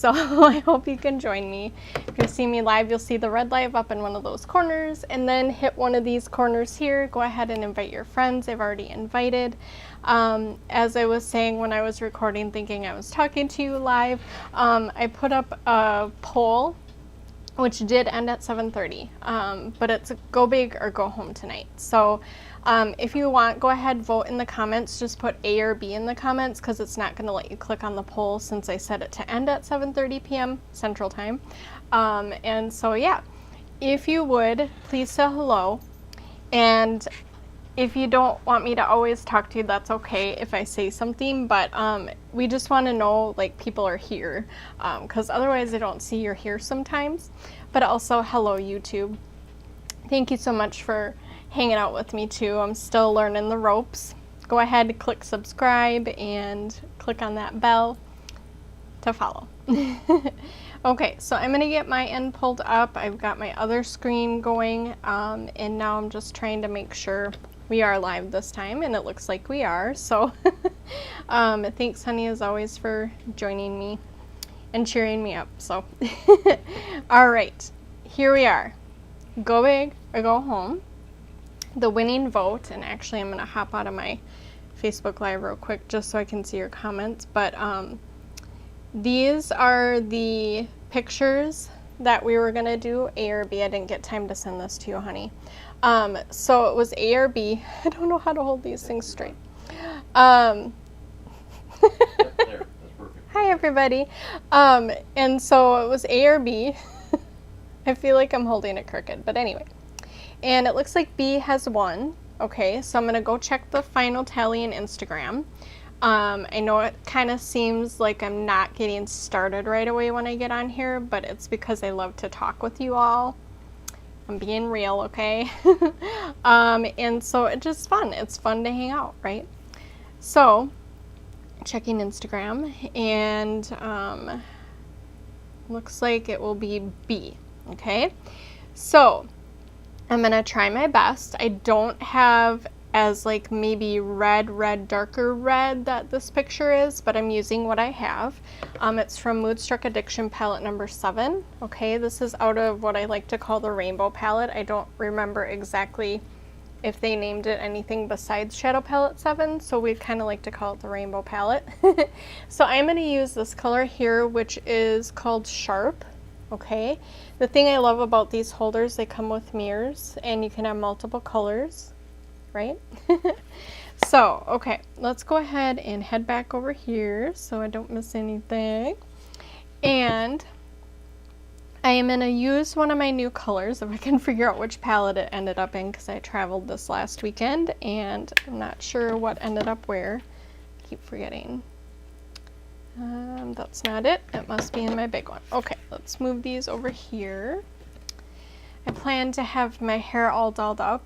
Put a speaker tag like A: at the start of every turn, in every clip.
A: So I hope you can join me. If you see me live, you'll see the red live up in one of those corners, and then hit one of these corners here. Go ahead and invite your friends. I've already invited. As I was saying when I was recording, thinking I was talking to you live, I put up a poll, which did end at 7:30, but it's go big or go home tonight. So if you want, go ahead, vote in the comments. Just put A or B in the comments because it's not going to let you click on the poll since I set it to end at 7:30 p.m. Central Time. And so yeah, if you would, please say hello. And if you don't want me to always talk to you, that's okay if I say something, but we just want to know like people are here, because otherwise I don't see you're here sometimes. But also, hello YouTube. Thank you so much for hanging out with me too. I'm still learning the ropes. Go ahead, click subscribe and click on that bell to follow. Okay, so I'm gonna get my end pulled up. I've got my other screen going, and now I'm just trying to make sure we are live this time, and it looks like we are. So thanks honey as always for joining me and cheering me up. So all right, here we are. Go big or go home. The winning vote, and actually I'm going to hop out of my Facebook Live real quick just so I can see your comments, but these are the pictures that we were going to do, A or B. I didn't get time to send this to you, honey. So it was A or B. I don't know how to hold these things straight. There, that's perfect. Hi everybody. And so it was A or B. I feel like I'm holding it crooked, but anyway. And it looks like B has won. Okay, so I'm gonna go check the final tally in Instagram. I know it kind of seems like I'm not getting started right away when I get on here, but it's because I love to talk with you all. I'm being real, okay? And so it's just fun. It's fun to hang out, right? So, checking Instagram, and looks like it will be B, okay? So, I'm gonna try my best. I don't have as like maybe red, darker red that this picture is, but I'm using what I have. It's from Moodstruck Addiction palette number 7. Okay, this is out of what I like to call the rainbow palette. I don't remember exactly if they named it anything besides Shadow Palette 7, so we kind of like to call it the rainbow palette. So I'm gonna use this color here, which is called Sharp. Okay, the thing I love about these holders, they come with mirrors and you can have multiple colors, right? So, okay, let's go ahead and head back over here so I don't miss anything. And I am going to use one of my new colors, if I can figure out which palette it ended up in, because I traveled this last weekend and I'm not sure what ended up where. I keep forgetting. That's not it. It must be in my big one. Okay, let's move these over here. I plan to have my hair all dolled up,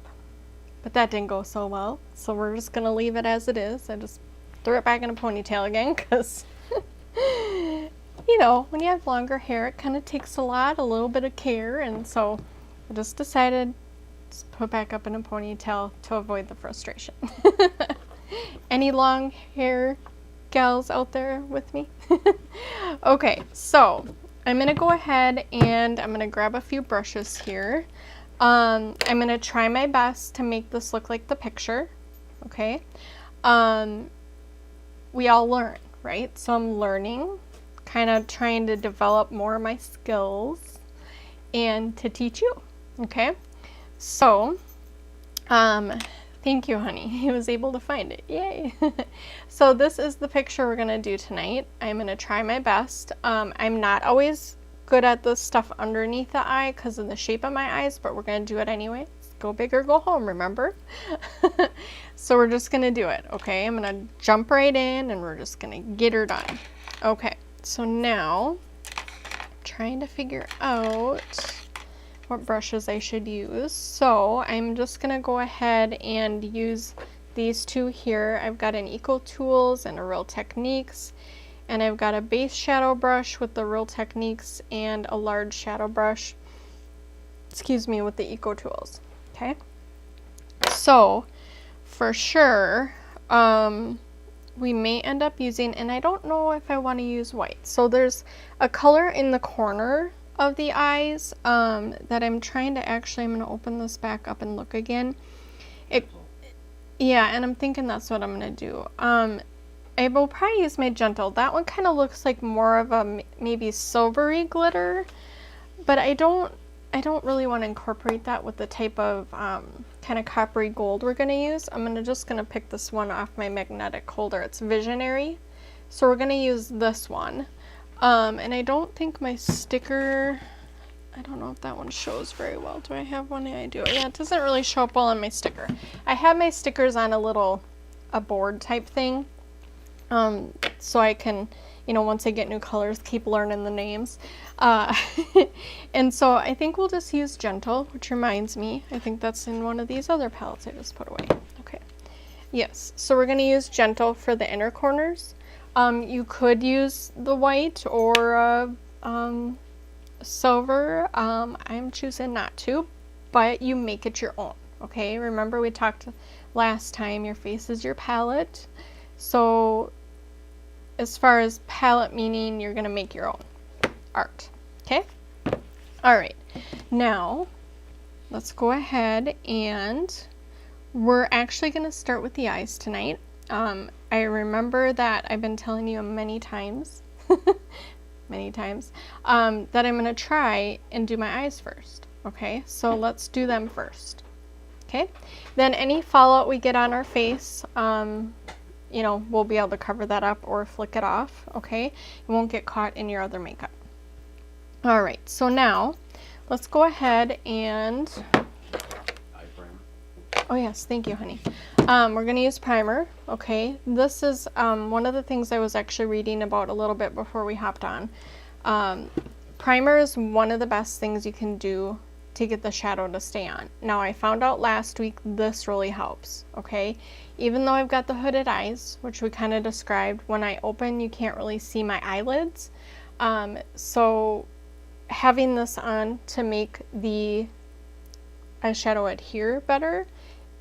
A: but that didn't go so well, so we're just gonna leave it as it is. I just threw it back in a ponytail again because you know, when you have longer hair, it kind of takes a little bit of care, and so I just decided to put it back up in a ponytail to avoid the frustration. Any long hair gals out there with me? Okay, so I'm gonna go ahead and I'm gonna grab a few brushes here. I'm gonna try my best to make this look like the picture. Okay, we all learn, right? So I'm learning, kind of trying to develop more of my skills and to teach you. Okay, so thank you, honey. He was able to find it. Yay. So this is the picture we're going to do tonight. I'm going to try my best. I'm not always good at the stuff underneath the eye because of the shape of my eyes, but we're going to do it anyway. Go big or go home, remember? So we're just going to do it, okay? I'm going to jump right in and we're just going to get her done. Okay, so now I'm trying to figure out what brushes I should use. So I'm just gonna go ahead and use these two here. I've got an Eco Tools and a Real Techniques, and I've got a base shadow brush with the Real Techniques and a large shadow brush, excuse me, with the Eco Tools. Okay, so for sure we may end up using, and I don't know if I want to use white. So there's a color in the corner of the eyes that I'm trying to actually, I'm going to open this back up and look again. Yeah, and I'm thinking that's what I'm going to do. I will probably use my Gentle. That one kind of looks like more of a maybe silvery glitter, but I don't really want to incorporate that with the type of kind of coppery gold we're going to use. I'm just going to pick this one off my magnetic holder. It's Visionary. So we're going to use this one. And I don't think my sticker, I don't know if that one shows very well. Do I have one? Yeah, I do. Yeah, it doesn't really show up well on my sticker. I have my stickers on a board type thing. So I can, you know, once I get new colors, keep learning the names. And so I think we'll just use Gentle, which reminds me, I think that's in one of these other palettes I just put away. Okay. Yes, so we're going to use Gentle for the inner corners. You could use the white or silver. I'm choosing not to, but you make it your own. Okay, remember we talked last time, your face is your palette. So as far as palette meaning, you're going to make your own art. Okay. All right. Now let's go ahead and we're actually going to start with the eyes tonight. I remember that I've been telling you many times, many times, that I'm going to try and do my eyes first. Okay. So let's do them first. Okay. Then any fallout we get on our face, you know, we'll be able to cover that up or flick it off, okay? It won't get caught in your other makeup. All right, so now let's go ahead and, oh yes, thank you, honey. We're gonna use primer, okay? This is one of the things I was actually reading about a little bit before we hopped on. Primer is one of the best things you can do to get the shadow to stay on. Now I found out last week this really helps, okay? Even though I've got the hooded eyes, which we kind of described, when I open you can't really see my eyelids. So having this on to make the eyeshadow adhere better,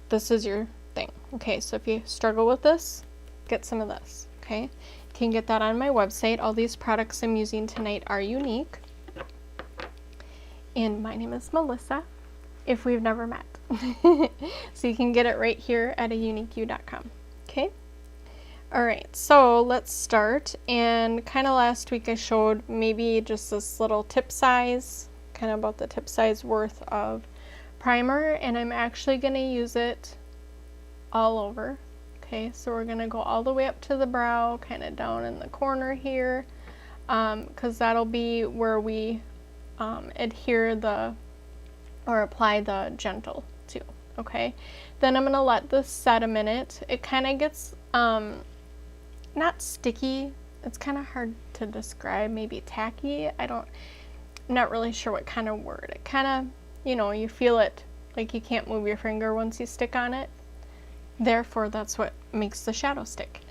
A: this is your thing. Okay, so if you struggle with this, get some of this, okay? You can get that on my website. All these products I'm using tonight are unique. And my name is Melissa, if we've never met. So you can get it right here at auniqueyou.com. Okay? All right, so let's start. And kind of last week I showed maybe just this little tip size, kind of about the tip size worth of primer. And I'm actually going to use it all over. Okay, so we're going to go all the way up to the brow, kind of down in the corner here, because that'll be where we adhere or apply the Gentle to. Okay, then I'm gonna let this set a minute. It kind of gets not sticky, it's kind of hard to describe, maybe tacky. I'm not really sure what kind of word. It kind of, you know, you feel it like you can't move your finger once you stick on it, therefore that's what makes the shadow stick.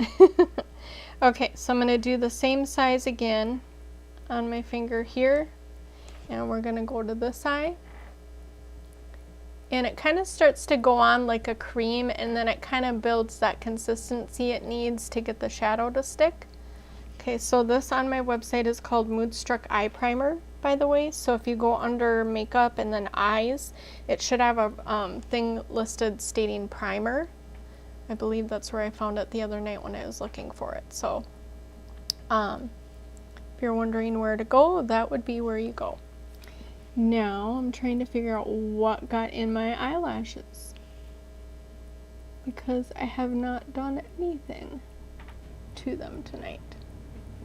A: Okay, so I'm gonna do the same size again on my finger here. And we're going to go to this eye. And it kind of starts to go on like a cream, and then it kind of builds that consistency it needs to get the shadow to stick. Okay, so this on my website is called Moodstruck Eye Primer, by the way. So if you go under makeup and then eyes, it should have a thing listed stating primer. I believe that's where I found it the other night when I was looking for it. So if you're wondering where to go, that would be where you go. Now I'm trying to figure out what got in my eyelashes, because I have not done anything to them tonight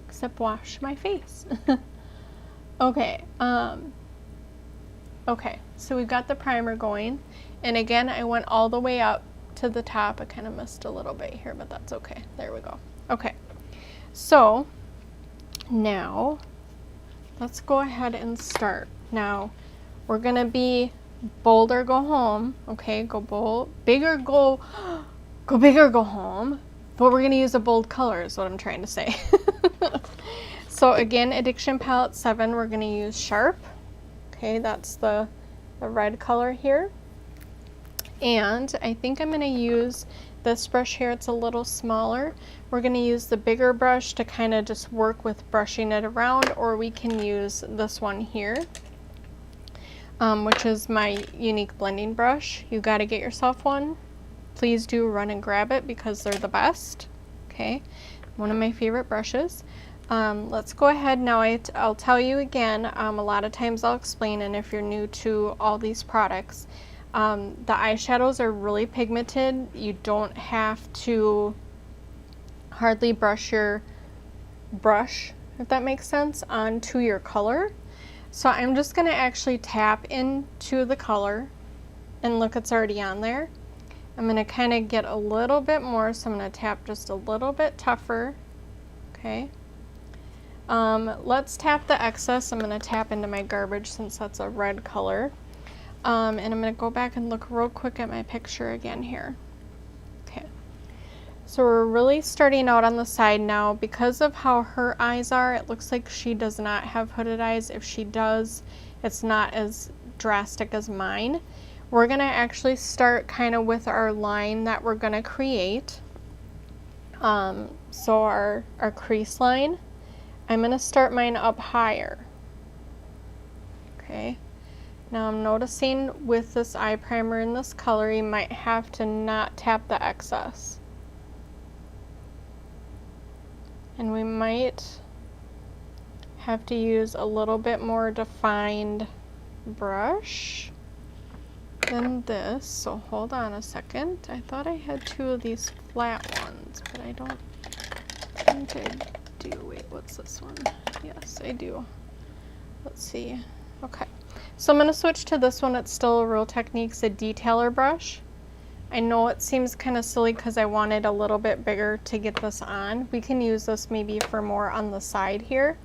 A: except wash my face. Okay, okay, so we've got the primer going, and again I went all the way up to the top. I kind of missed a little bit here, but that's okay. There we go. Okay, so now let's go ahead and start. Now we're gonna be bold or go home. Okay, go bold, big or go big or go home, but we're gonna use a bold color is what I'm trying to say. So again, Addiction Palette 7, we're gonna use Sharp. Okay, that's the red color here. And I think I'm gonna use this brush here, it's a little smaller. We're going to use the bigger brush to kind of just work with brushing it around, or we can use this one here, which is my unique blending brush. You got to get yourself one. Please do run and grab it because they're the best. Okay, one of my favorite brushes. Let's go ahead now. I'll tell you again, a lot of times I'll explain, and if you're new to all these products, the eyeshadows are really pigmented. You don't have to hardly brush your brush, if that makes sense, onto your color. So I'm just going to actually tap into the color, and look, it's already on there. I'm going to kind of get a little bit more, so I'm going to tap just a little bit tougher. Okay. Let's tap the excess. I'm going to tap into my garbage since that's a red color. And I'm going to go back and look real quick at my picture again here. Okay. So we're really starting out on the side now. Because of how her eyes are, it looks like she does not have hooded eyes. If she does, it's not as drastic as mine. We're going to actually start kind of with our line that we're going to create. So our crease line, I'm going to start mine up higher. Okay. Now I'm noticing with this eye primer in this color, you might have to not tap the excess. And we might have to use a little bit more defined brush than this. So hold on a second. I thought I had two of these flat ones, but I don't think I do. Wait, what's this one? Yes, I do. Let's see. Okay. So I'm going to switch to this one. It's still a Real Techniques, a detailer brush. I know it seems kind of silly because I wanted a little bit bigger to get this on. We can use this maybe for more on the side here,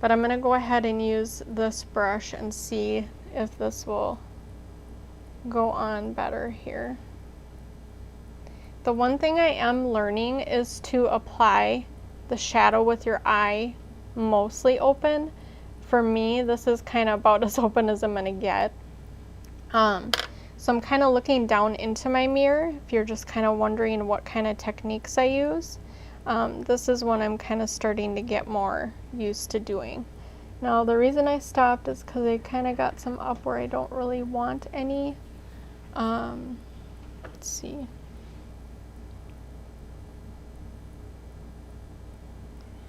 A: but I'm going to go ahead and use this brush and see if this will go on better here. The one thing I am learning is to apply the shadow with your eye mostly open. For me, this is kind of about as open as I'm going to get. So I'm kind of looking down into my mirror if you're just kind of wondering what kind of techniques I use. This is one I'm kind of starting to get more used to doing. Now the reason I stopped is because I kind of got some up where I don't really want any. Let's see.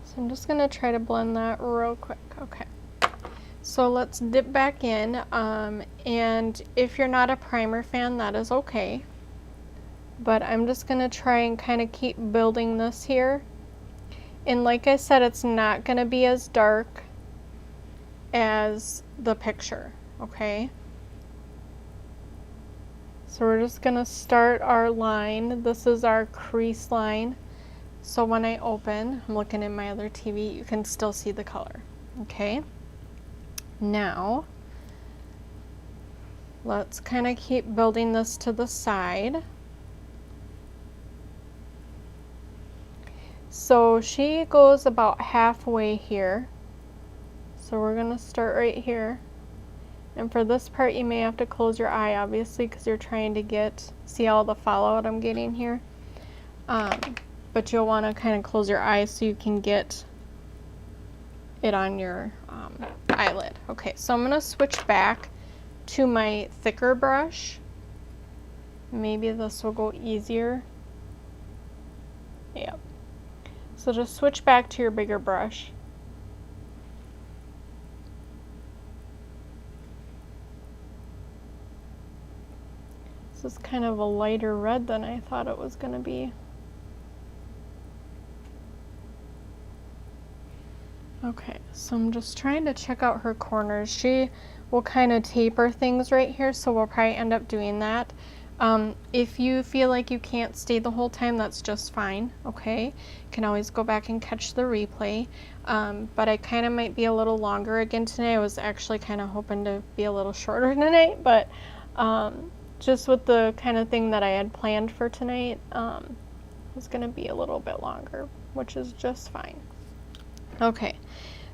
A: So I'm just going to try to blend that real quick. Okay. So let's dip back in, and if you're not a primer fan, that is okay. But I'm just going to try and kind of keep building this here. And like I said, it's not going to be as dark as the picture, okay? So we're just going to start our line. This is our crease line. So when I open, I'm looking at my other TV, you can still see the color, okay? Now, let's kind of keep building this to the side. So she goes about halfway here. So we're going to start right here. And for this part, you may have to close your eye, obviously, because you're trying to see all the fallout I'm getting here. But you'll want to kind of close your eyes so you can get it on your eyelid. Okay, so I'm going to switch back to my thicker brush. Maybe this will go easier. Yep. So just switch back to your bigger brush. This is kind of a lighter red than I thought it was going to be. Okay, so I'm just trying to check out her corners. She will kind of taper things right here, so we'll probably end up doing that. If you feel like you can't stay the whole time, that's just fine, okay? You can always go back and catch the replay. But I kind of might be a little longer again tonight. I was actually kind of hoping to be a little shorter tonight, but just with the kind of thing that I had planned for tonight, it's going to be a little bit longer, which is just fine. Okay,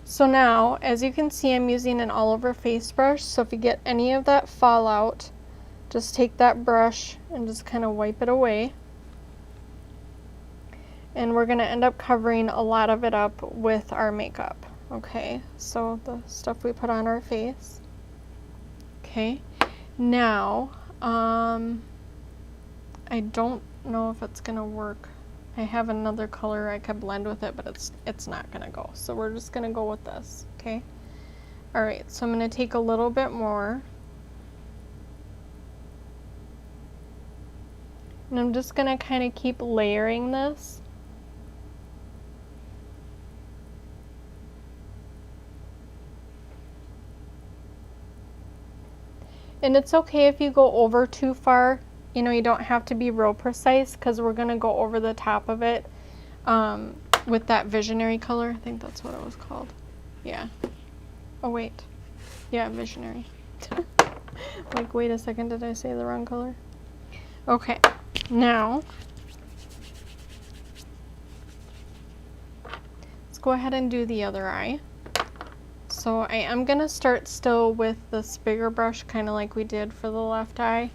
A: so now, as you can see, I'm using an all-over face brush, so if you get any of that fallout, just take that brush and just kind of wipe it away. and we're gonna end up covering a lot of it up with our makeup. Okay, so the stuff we put on our face. Okay, now, I don't know if it's gonna work. I have another color I could blend with it, but it's not gonna go. So we're just gonna go with this, okay? All right, so I'm gonna take a little bit more. And I'm just gonna kind of keep layering this. And it's okay if you go over too far. You know, you don't have to be real precise because we're gonna go over the top of it with that visionary color. I think that's what it was called. Yeah. Oh wait. Yeah, visionary. Like, wait a second, did I say the wrong color? Okay, now let's go ahead and do the other eye. So I am gonna start still with this bigger brush, kind of like we did for the left eye,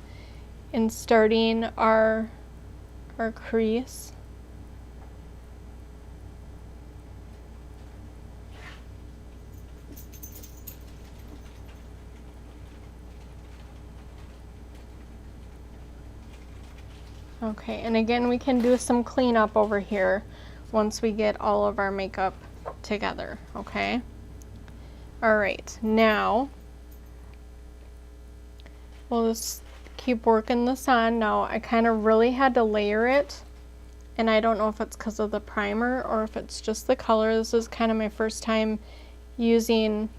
A: and starting our crease. Okay, and again, we can do some cleanup over here once we get all of our makeup together, okay? All right, now we'll just keep working this on. Now, I kind of really had to layer it, and I don't know if it's because of the primer or if it's just the color. This is kind of my first time venturing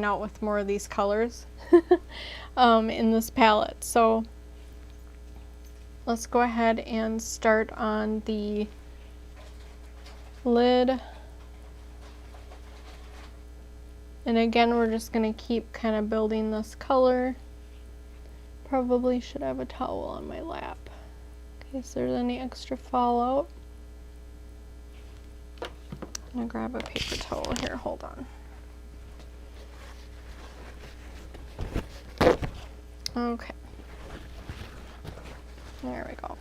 A: out with more of these colors in this palette. So let's go ahead and start on the lid. And again, we're just going to keep kind of building this color. Probably should have a towel on my lap in case there's any extra fallout. I'm going to grab a paper towel here, hold on. Okay. There we go.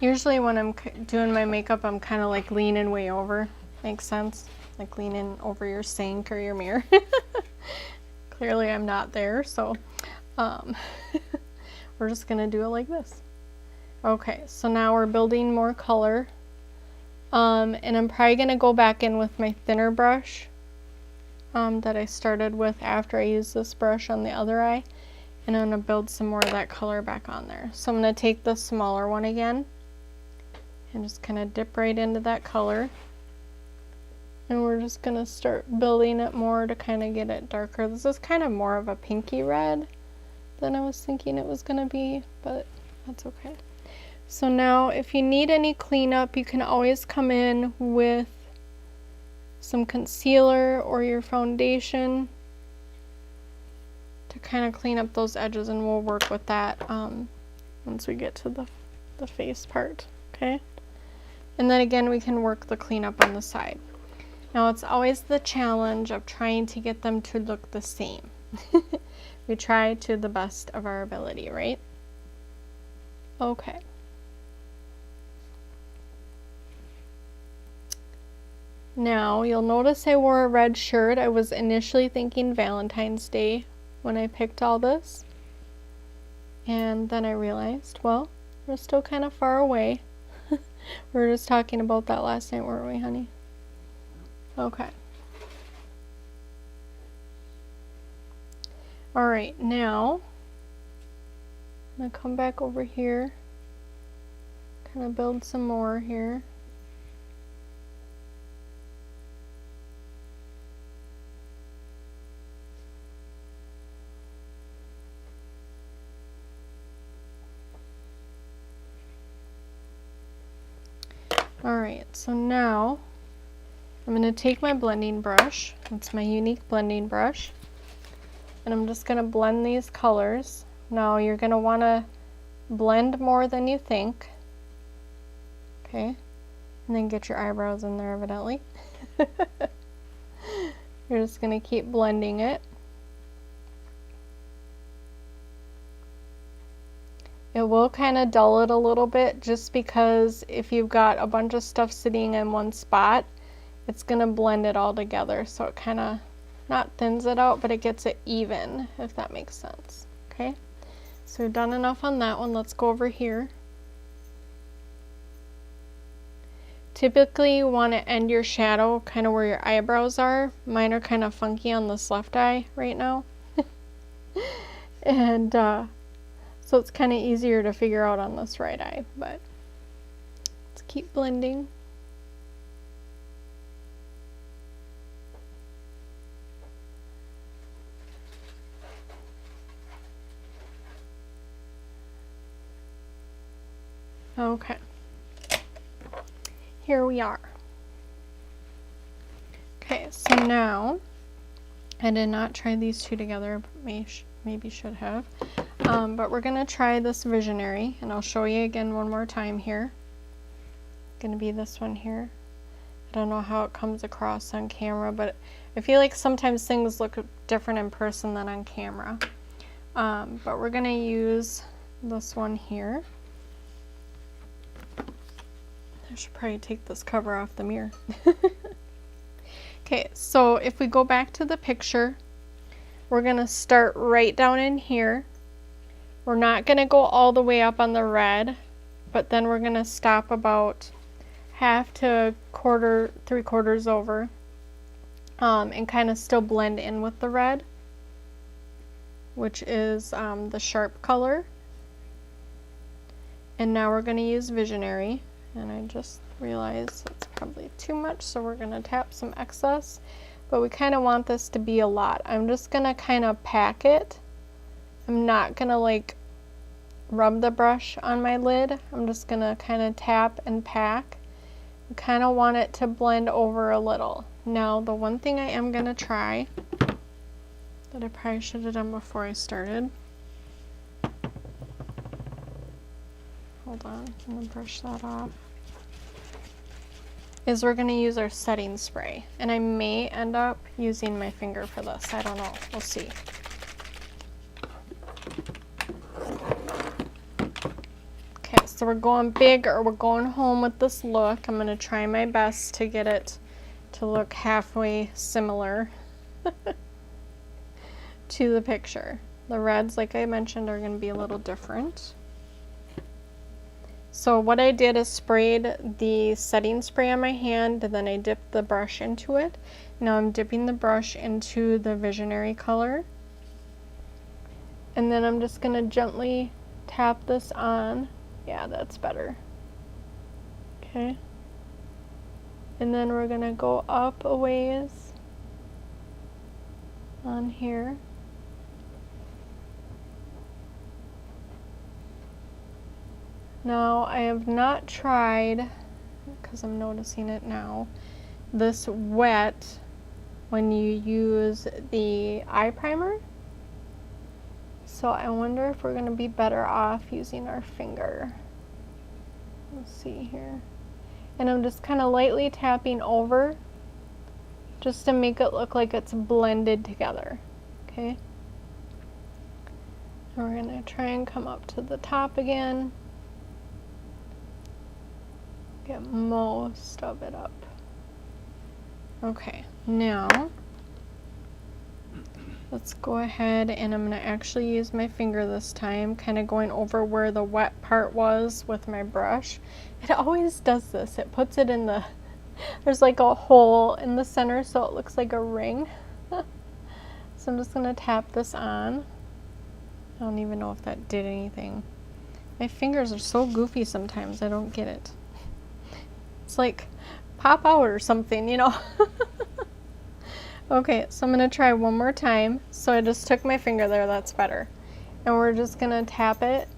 A: Usually when I'm doing my makeup, I'm kind of like leaning way over. Makes sense? Like leaning over your sink or your mirror. Clearly I'm not there, so we're just gonna do it like this. Okay, so now we're building more color. And I'm probably gonna go back in with my thinner brush that I started with after I used this brush on the other eye. And I'm going to build some more of that color back on there. So I'm going to take the smaller one again and just kind of dip right into that color. And we're just going to start building it more to kind of get it darker. This is kind of more of a pinky red than I was thinking it was going to be, but that's okay. So now if you need any cleanup, you can always come in with some concealer or your foundation to kind of clean up those edges, and we'll work with that once we get to the face part, okay? And then again, we can work the cleanup on the side. Now it's always the challenge of trying to get them to look the same. We try to the best of our ability, right? Okay. Now you'll notice I wore a red shirt. I was initially thinking Valentine's Day when I picked all this, and then I realized, well, we're still kind of far away. We were just talking about that last night, weren't we, honey? Okay. All right, now I'm gonna come back over here, kind of build some more here. Alright, so now I'm going to take my blending brush, it's my unique blending brush, and I'm just going to blend these colors. Now you're going to want to blend more than you think, okay, and then get your eyebrows in there evidently. You're just going to keep blending it. It It will kind of dull it a little bit just because if you've got a bunch of stuff sitting in one spot, it's going to blend it all together. So it kind of not thins it out, but it gets it even, if that makes sense. Okay, so we've done enough on that one. Let's go over here. Typically you want to end your shadow kind of where your eyebrows are. Mine are kind of funky on this left eye right now. And so it's kind of easier to figure out on this right eye, but let's keep blending. Okay. Here we are. Okay, so now, I did not try these two together, but maybe should have. But we're going to try this Visionary, and I'll show you again one more time here. Going to be this one here. I don't know how it comes across on camera, but I feel like sometimes things look different in person than on camera. But we're going to use this one here. I should probably take this cover off the mirror. Okay, so if we go back to the picture, we're going to start right down in here. We're not going to go all the way up on the red, but then we're going to stop about half to quarter, 3/4 over, and kind of still blend in with the red, which is the sharp color. And now we're going to use Visionary. And I just realized it's probably too much, so we're going to tap some excess. But we kind of want this to be a lot. I'm just going to kind of pack it. I'm not going to like rub the brush on my lid. I'm just going to kind of tap and pack. I kind of want it to blend over a little. Now, the one thing I am going to try that I probably should have done before I started. Hold on, I'm going to brush that off. Is we're going to use our setting spray. And I may end up using my finger for this. I don't know. We'll see. Okay, so we're going big or we're going home with this look. I'm going to try my best to get it to look halfway similar to the picture. The reds, like I mentioned, are going to be a little different. So what I did is sprayed the setting spray on my hand, and then I dipped the brush into it. Now I'm dipping the brush into the Visionary color. And then I'm just going to gently tap this on. Yeah, that's better. Okay. And then we're going to go up a ways on here. Now, I have not tried, because I'm noticing it now, this wet when you use the eye primer. So I wonder if we're going to be better off using our finger. Let's see here. And I'm just kind of lightly tapping over just to make it look like it's blended together. Okay? And we're going to try and come up to the top again. Get most of it up. Okay, now let's go ahead and I'm going to actually use my finger this time, kind of going over where the wet part was with my brush. It always does this. It puts it in the, there's like a hole in the center so it looks like a ring. So I'm just going to tap this on. I don't even know if that did anything. My fingers are so goofy sometimes, I don't get it. It's like pop out or something, you know. Okay, so I'm going to try one more time. So I just took my finger there, that's better. And we're just going to tap it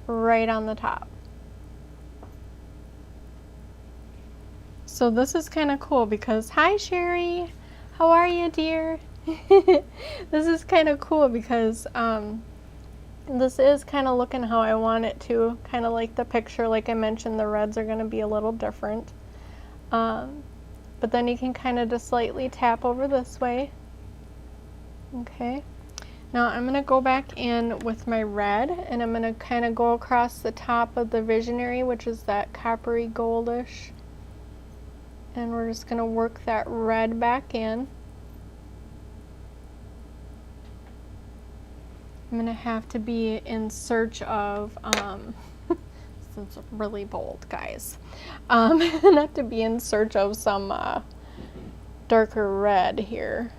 A: right on the top. So this is kind of cool because, hi Sherry, how are you, dear? This is kind of cool because this is kind of looking how I want it to, kind of like the picture. Like I mentioned, the reds are going to be a little different. But then you can kind of just lightly tap over this way. Okay. Now I'm gonna go back in with my red, and I'm gonna kind of go across the top of the visionary, which is that coppery goldish. And we're just gonna work that red back in. I'm gonna have to be in search of, this is really bold, guys. I'm gonna have to be in search of some darker red here.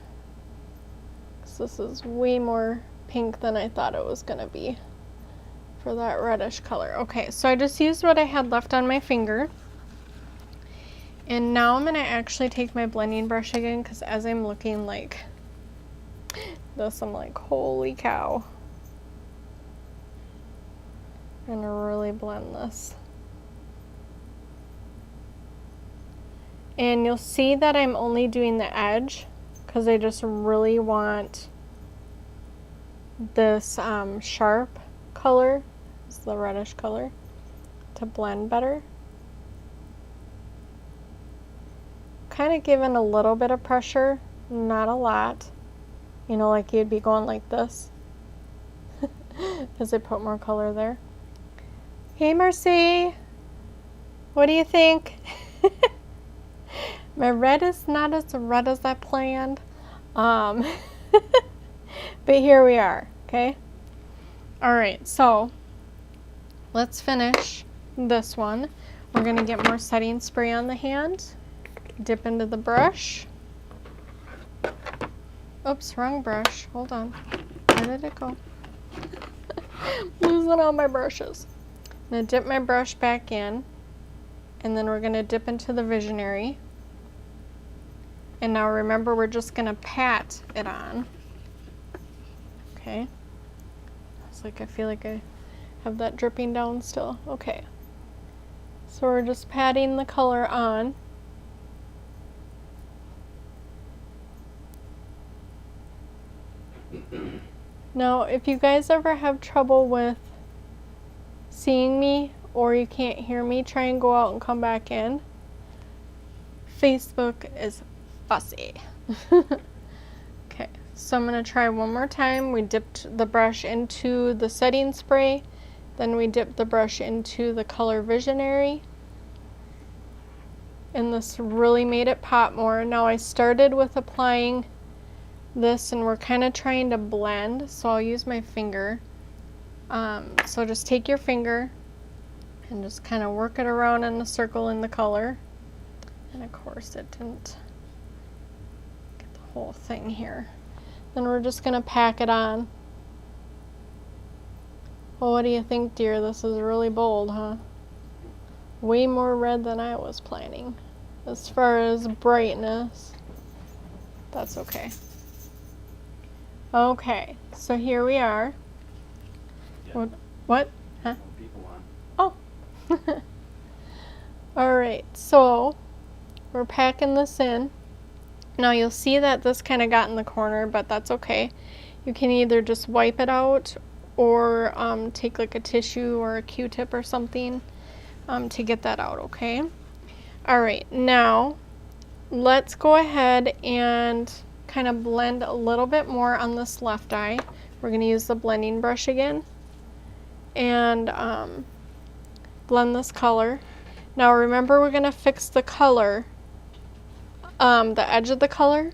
A: So this is way more pink than I thought it was gonna be for that reddish color. Okay, so I just used what I had left on my finger. And now I'm gonna actually take my blending brush again, because as I'm looking like this, I'm like, holy cow. I'm gonna really blend this. And you'll see that I'm only doing the edge, because I just really want this sharp color, it's the reddish color, to blend better. Kind of giving a little bit of pressure, not a lot. You know, like you'd be going like this as I put more color there. Hey Marcy, what do you think? My red is not as red as I planned, but here we are, okay? All right, so let's finish this one. We're gonna get more setting spray on the hand, dip into the brush. Oops, wrong brush, hold on. Where did it go? Losing all my brushes. I'm gonna dip my brush back in, and then we're gonna dip into the visionary. And now remember, we're just gonna pat it on. Okay. It's like I feel like I have that dripping down still. Okay. So we're just patting the color on. Now, if you guys ever have trouble with seeing me or you can't hear me, try and go out and come back in. Facebook is fussy. Okay, so I'm going to try one more time. We dipped the brush into the setting spray, then we dipped the brush into the color visionary, and this really made it pop more. Now I started with applying this, and we're kind of trying to blend, so I'll use my finger. So just take your finger and just kind of work it around in a circle in the color. And of course it didn't get the whole thing here. Then we're just gonna pack it on. Well, what do you think, dear? This is really bold, huh? Way more red than I was planning. As far as brightness, that's okay. Okay, so here we are. Yeah. What? Huh? Oh. Alright, so we're packing this in. Now you'll see that this kind of got in the corner, but that's okay. You can either just wipe it out or take like a tissue or a Q-tip or something to get that out, okay? Alright, now let's go ahead and kind of blend a little bit more on this left eye. We're going to use the blending brush again and blend this color. Now remember, we're going to fix the color, the edge of the color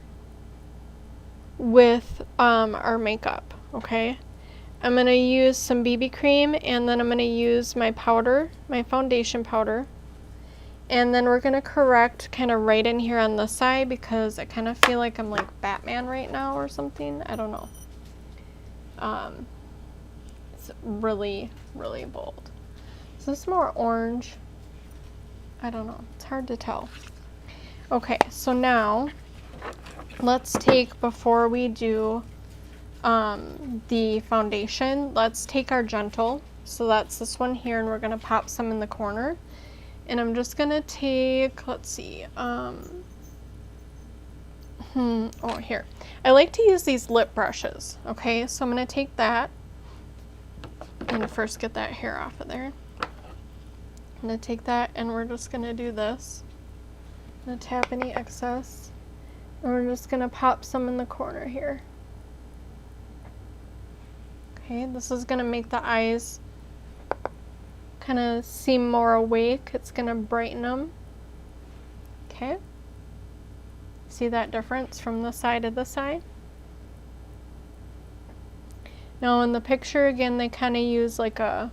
A: with our makeup, okay? I'm going to use some BB cream, and then I'm going to use my powder, my foundation powder. And then we're going to correct kind of right in here on this side, because I kind of feel like I'm like Batman right now or something. I don't know. It's really, really bold. Is this more orange? I don't know. It's hard to tell. Okay, so now let's take, before we do the foundation, let's take our gentle. So that's this one here, and we're going to pop some in the corner. And I'm just going to take, let's see, oh, here. I like to use these lip brushes, okay? So I'm going to take that. I'm going to first get that hair off of there. I'm going to take that, and we're just going to do this. I'm going to tap any excess, and we're just going to pop some in the corner here. Okay, this is gonna make the eyes kind of seem more awake. It's gonna brighten them. Okay. See that difference from the side to the side? Now in the picture again, they kind of use like a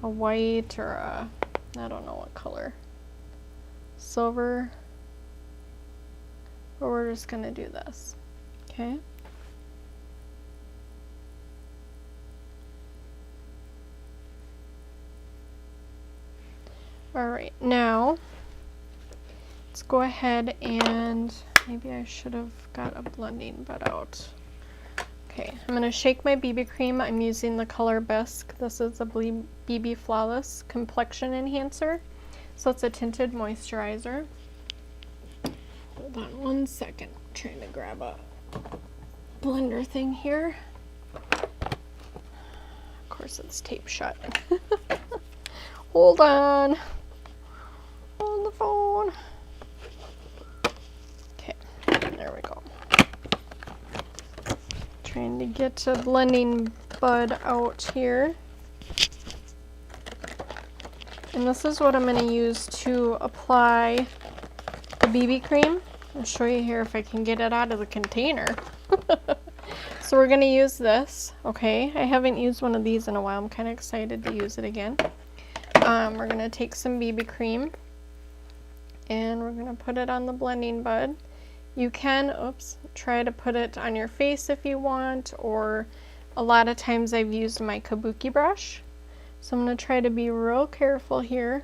A: white or a, I don't know what color, silver, but we're just gonna do this. Okay. All right, now let's go ahead and maybe I should have got a blending bud out. Okay, I'm going to shake my BB cream. I'm using the color Bisque. This is a BB Flawless Complexion Enhancer. So it's a tinted moisturizer. Hold on one second. I'm trying to grab a blender thing here. Of course it's taped shut. Hold on. On the phone. Okay, there we go. Trying to get a blending bud out here. And this is what I'm going to use to apply the BB cream. I'll show you here if I can get it out of the container. So we're going to use this. Okay, I haven't used one of these in a while. I'm kind of excited to use it again. We're going to take some BB cream and we're going to put it on the blending bud. You can, try to put it on your face if you want, or a lot of times I've used my kabuki brush. So I'm going to try to be real careful here,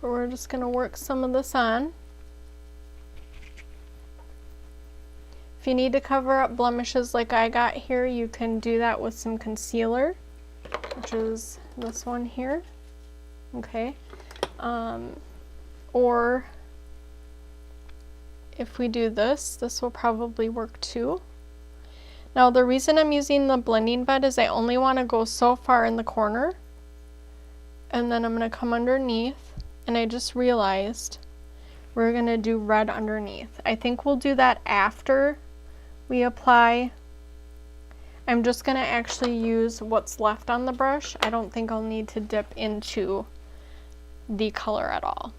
A: but we're just going to work some of this on. If you need to cover up blemishes like I got here, you can do that with some concealer, which is this one here. Okay. Or if we do this, this will probably work too. Now the reason I'm using the blending bud is I only want to go so far in the corner, and then I'm going to come underneath, and I just realized we're going to do red underneath. I think we'll do that after we apply. I'm just going to actually use what's left on the brush. I don't think I'll need to dip into the color at all.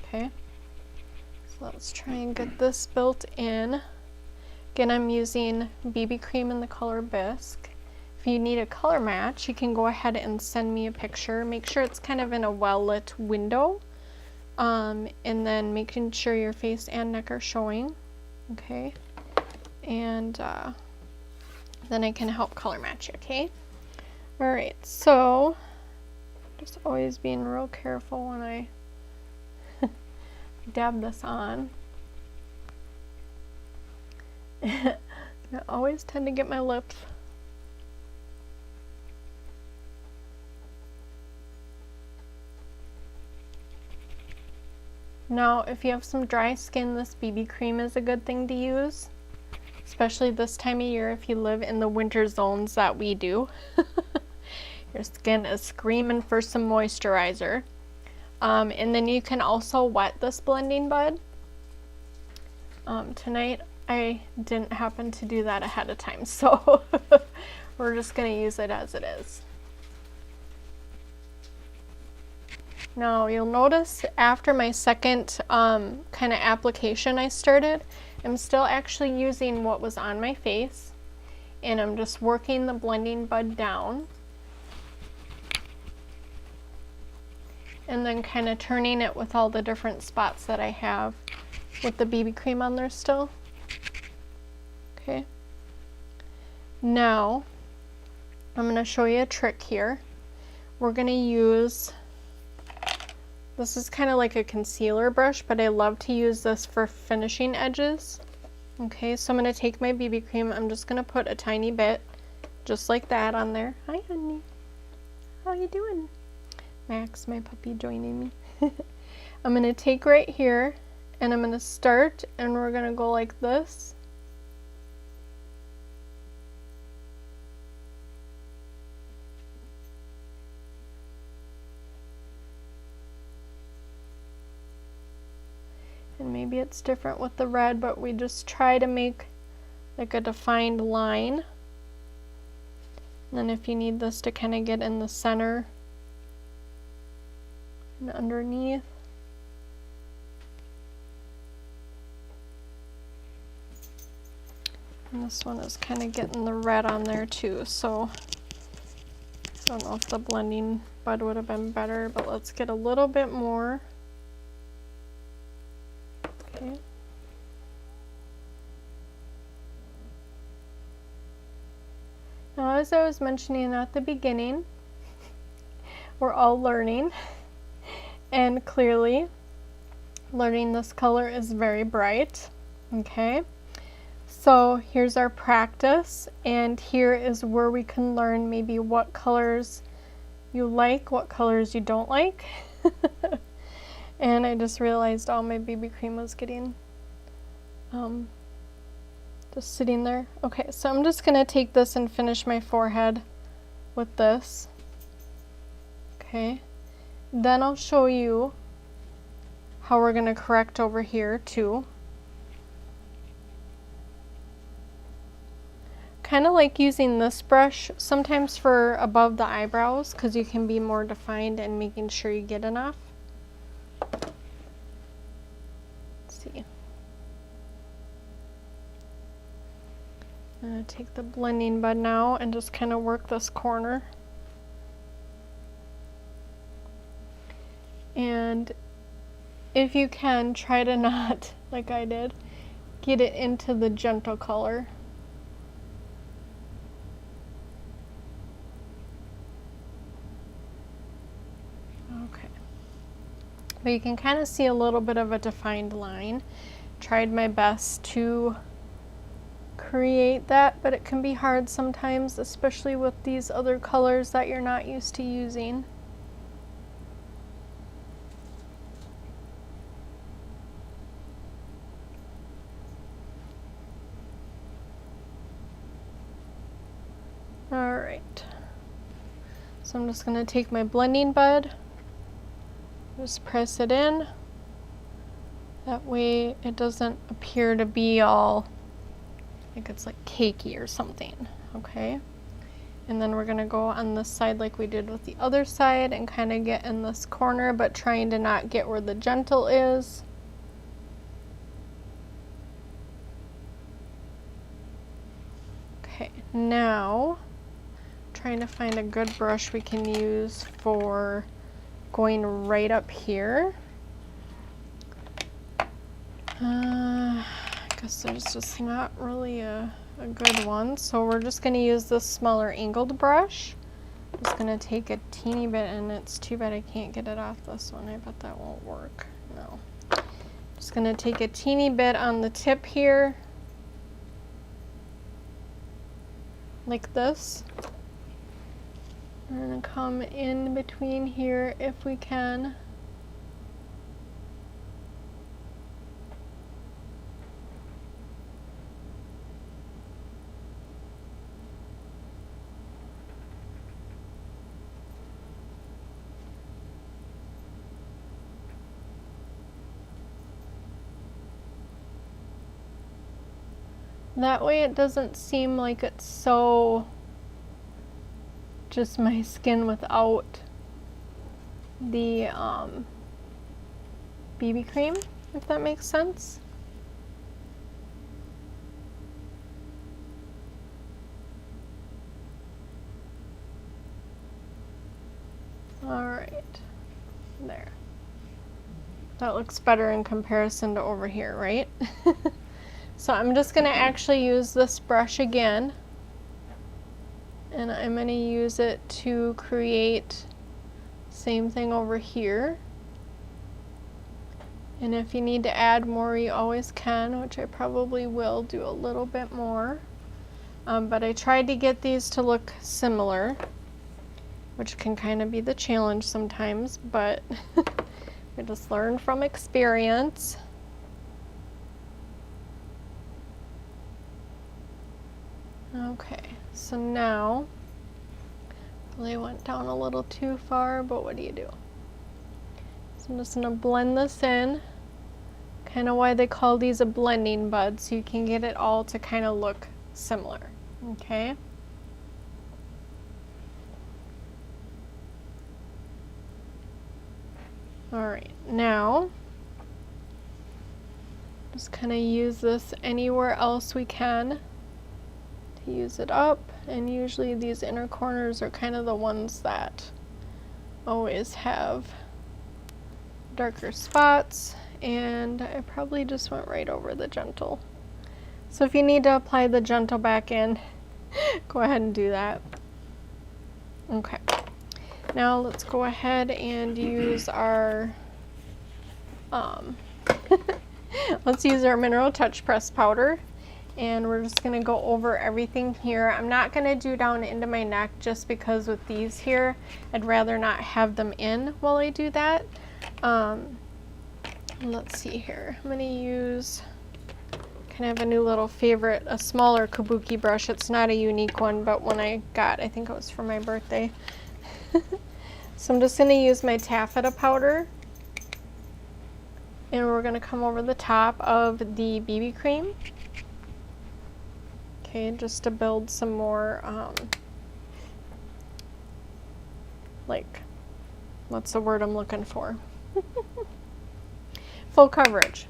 A: Okay. So let's try and get this built in. Again, I'm using BB cream in the color Bisque. If you need a color match, you can go ahead and send me a picture. Make sure it's kind of in a well-lit window. And then making sure your face and neck are showing. Okay. And then I can help color match you, okay? Alright, so just always being real careful when I dab this on. I always tend to get my lips. Now, if you have some dry skin, this BB cream is a good thing to use, especially this time of year if you live in the winter zones that we do. Your skin is screaming for some moisturizer. And then you can also wet this blending bud. Tonight I didn't happen to do that ahead of time, so we're just going to use it as it is. Now you'll notice after my second kind of application I started, I'm still actually using what was on my face, and I'm just working the blending bud down. And then kind of turning it with all the different spots that I have with the BB cream on there still. Okay. Now, I'm going to show you a trick here. We're going to use, this is kind of like a concealer brush, but I love to use this for finishing edges. Okay, so I'm going to take my BB cream. I'm just going to put a tiny bit, just like that on there. Hi, honey. How you doing? Max, my puppy, joining me. I'm going to take right here, and I'm going to start, and we're going to go like this. And maybe it's different with the red, but we just try to make like a defined line. And then if you need this to kind of get in the center and underneath. And this one is kind of getting the red on there too, so I don't know if the blending bud would have been better, but let's get a little bit more. Okay. Now, as I was mentioning at the beginning, we're all learning, and clearly learning this color is very bright. Okay. So here's our practice, and here is where we can learn maybe what colors you like, what colors you don't like. And I just realized all my BB cream was getting just sitting there. Okay, so I'm just gonna take this and finish my forehead with this. Okay, then I'll show you how we're gonna correct over here too. Kind of like using this brush sometimes for above the eyebrows, because you can be more defined and making sure you get enough. Let's see. I'm going to take the blending bud now and just kind of work this corner. And if you can, try to not, like I did, get it into the gentle color. But you can kind of see a little bit of a defined line. Tried my best to create that, but it can be hard sometimes, especially with these other colors that you're not used to using. All right. So I'm just going to take my blending bud. Just press it in. That way it doesn't appear to be all like it's like cakey or something, okay? And then we're gonna go on this side like we did with the other side and kind of get in this corner, but trying to not get where the gentle is. Okay, now trying to find a good brush we can use for going right up here. I guess there's just not really a good one, so we're just going to use this smaller angled brush. I'm just going to take a teeny bit, and it's too bad I can't get it off this one. I bet that won't work. No. Just going to take a teeny bit on the tip here, like this. We're going to come in between here if we can. That way it doesn't seem like it's so just my skin without the BB cream, if that makes sense. All right, there. That looks better in comparison to over here, right? So I'm just going to actually use this brush again, and I'm going to use it to create same thing over here. And if you need to add more, you always can, which I probably will do a little bit more. But I tried to get these to look similar, which can kind of be the challenge sometimes, but we just learn from experience. Okay, so now, probably went down a little too far, but what do you do? So I'm just going to blend this in, kind of why they call these a blending bud, so you can get it all to kind of look similar, okay? All right, now just kind of use this anywhere else we can to use it up, and usually these inner corners are kind of the ones that always have darker spots, and I probably just went right over the gentle. So if you need to apply the gentle back in, go ahead and do that. Okay, now let's go ahead and use our let's use our Mineral Touch Press powder, and we're just going to go over everything here. I'm not going to do down into my neck just because with these here, I'd rather not have them in while I do that. Let's see here. I'm going to use kind of a new little favorite, a smaller kabuki brush. It's not a unique one, but one I got, I think it was for my birthday. So I'm just going to use my taffeta powder, and we're going to come over the top of the BB cream. Okay, just to build some more, like, what's the word I'm looking for? Full coverage.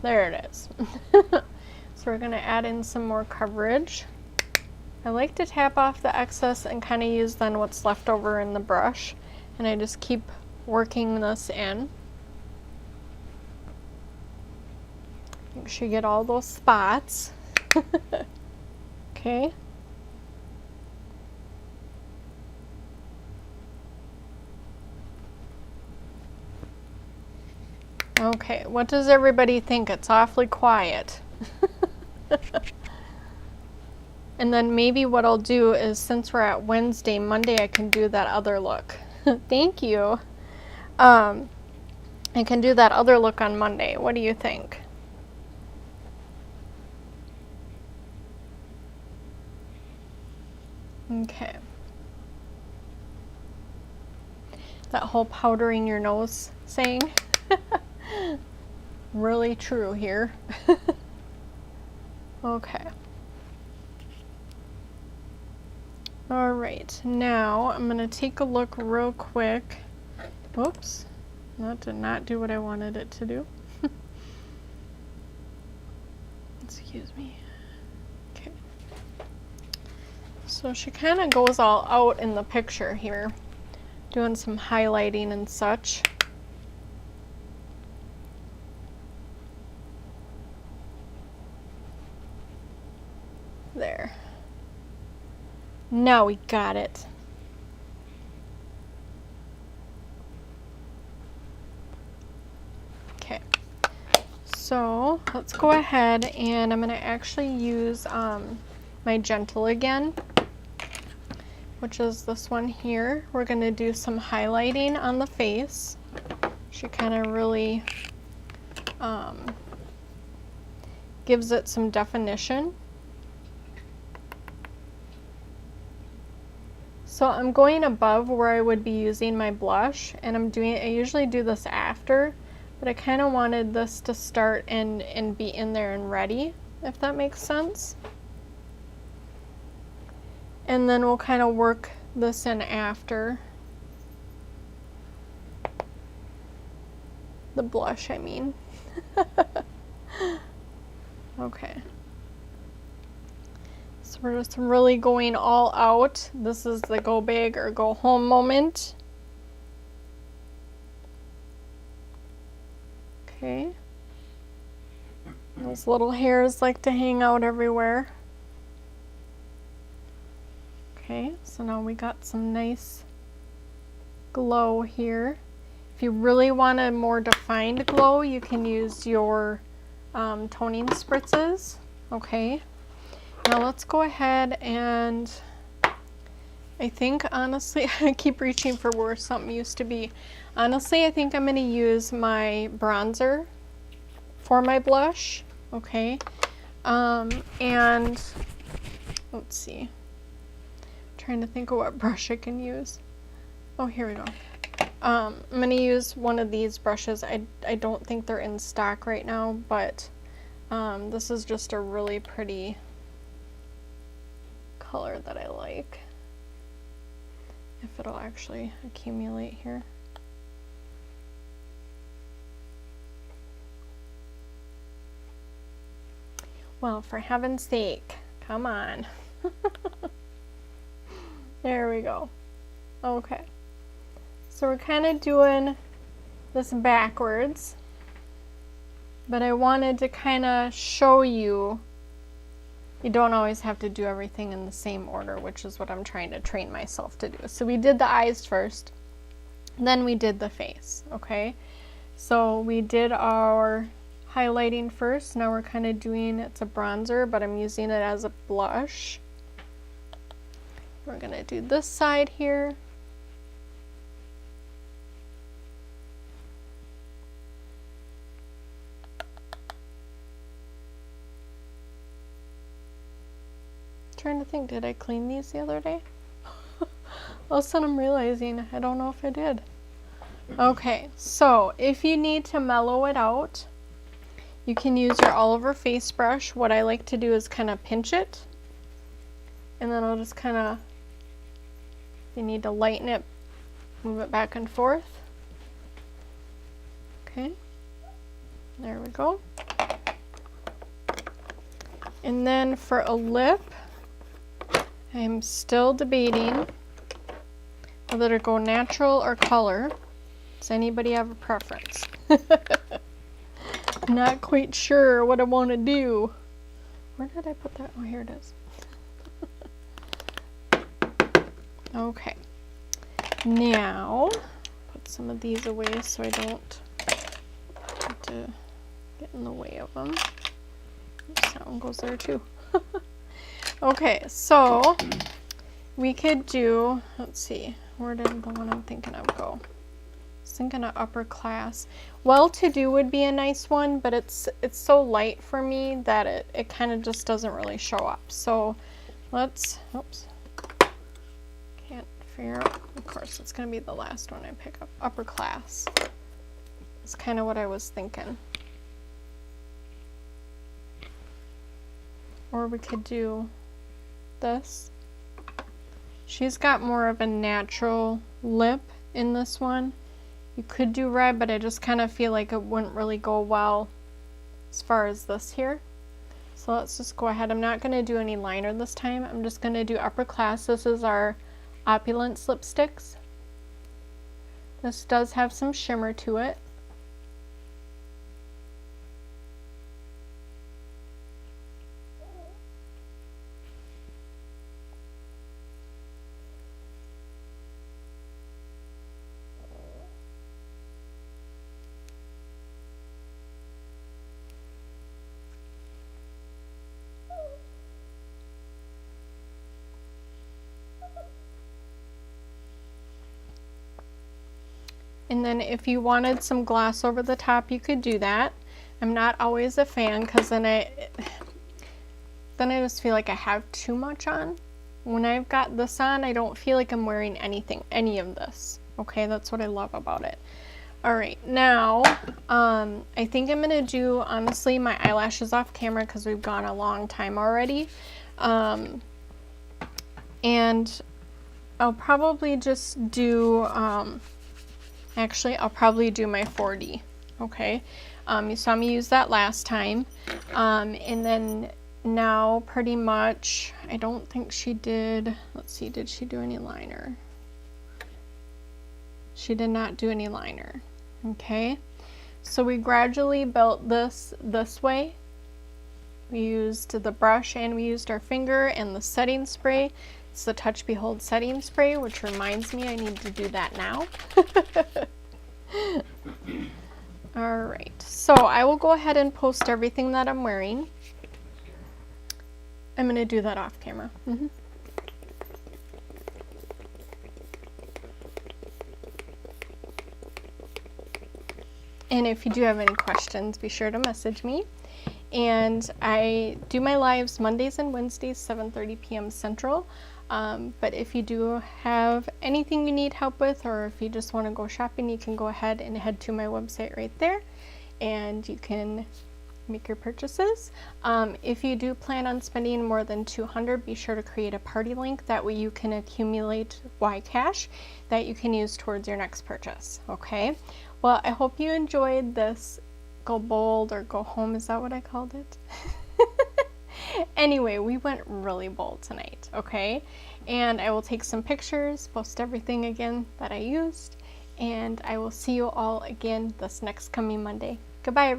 A: There it is. So we're going to add in some more coverage. I like to tap off the excess and kind of use then what's left over in the brush, and I just keep working this in. Make sure you get all those spots. Okay. Okay, what does everybody think? It's awfully quiet. And then maybe what I'll do is, since we're at Wednesday, Monday I can do that other look. Thank you. I can do that other look on Monday. What do you think? Okay. That whole powdering your nose saying. Really true here. Okay. All right, now I'm gonna take a look real quick. Whoops, that did not do what I wanted it to do. Excuse me. Okay. So she kind of goes all out in the picture here, doing some highlighting and such. There. Now we got it. Okay, so let's go ahead and I'm going to actually use my gentle again, which is this one here. We're going to do some highlighting on the face. She kind of really gives it some definition. So I'm going above where I would be using my blush, and I usually do this after, but I kind of wanted this to start and be in there and ready, if that makes sense. And then we'll kind of work this in after. The blush, I mean. Okay. So we're just really going all out. This is the go big or go home moment. Okay. Those little hairs like to hang out everywhere. Okay, so now we got some nice glow here. If you really want a more defined glow, you can use your toning spritzes. Okay. Now let's go ahead and I think honestly, I keep reaching for where something used to be. Honestly, I think I'm going to use my bronzer for my blush. Okay. And let's see. I'm trying to think of what brush I can use. Oh, here we go. I'm going to use one of these brushes. I don't think they're in stock right now, but this is just a really pretty color that I like. If it'll actually accumulate here. Well, for heaven's sake, come on. There we go. Okay. So we're kind of doing this backwards, but I wanted to kind of show you don't always have to do everything in the same order, which is what I'm trying to train myself to do. So we did the eyes first, then we did the face, okay? So we did our highlighting first. Now we're kind of doing, it's a bronzer, but I'm using it as a blush. We're gonna do this side here. Trying to think, did I clean these the other day? All of a sudden I'm realizing I don't know if I did. Okay, so if you need to mellow it out, you can use your all over face brush. What I like to do is kind of pinch it, and then I'll just kind of, if you need to lighten it, move it back and forth. Okay, there we go. And then for a lip, I'm still debating whether to go natural or color. Does anybody have a preference? Not quite sure what I want to do. Where did I put that? Oh, here it is. Okay. Now, put some of these away so I don't have to get in the way of them. Oops, that one goes there too. Okay, so we could do, let's see, where did the one I'm thinking of go? I was thinking of upper class. Well to do would be a nice one, but it's so light for me that it kind of just doesn't really show up. So let's, oops, can't figure out, of course it's going to be the last one I pick up. Upper class. That's kind of what I was thinking. Or we could do this. She's got more of a natural lip in this one. You could do red, but I just kind of feel like it wouldn't really go well as far as this here. So let's just go ahead. I'm not going to do any liner this time. I'm just going to do upper class. This is our Opulence lipsticks. This does have some shimmer to it. And then if you wanted some gloss over the top, you could do that. I'm not always a fan because then I just feel like I have too much on. When I've got this on, I don't feel like I'm wearing anything, any of this. Okay, that's what I love about it. All right, now I think I'm gonna do, honestly, my eyelashes off camera because we've gone a long time already. And I'll probably just do, actually, I'll probably do my 4D, okay? You saw me use that last time. And then now pretty much, I don't think she did, let's see, did she do any liner? She did not do any liner, okay? So we gradually built this way. We used the brush and we used our finger and the setting spray. It's the Touch Behold setting spray, which reminds me I need to do that now. All right, so I will go ahead and post everything that I'm wearing. I'm going to do that off camera. And if you do have any questions, be sure to message me. And I do my lives Mondays and Wednesdays, 7:30 p.m. Central. But if you do have anything you need help with, or if you just want to go shopping, you can go ahead and head to my website right there, and you can make your purchases. If you do plan on spending more than $200, be sure to create a party link. That way you can accumulate Y cash that you can use towards your next purchase. Okay. Well, I hope you enjoyed this Go Bold or Go Home. Is that what I called it? Anyway, we went really bold tonight, okay? And I will take some pictures, post everything again that I used, and I will see you all again this next coming Monday. Goodbye, everyone.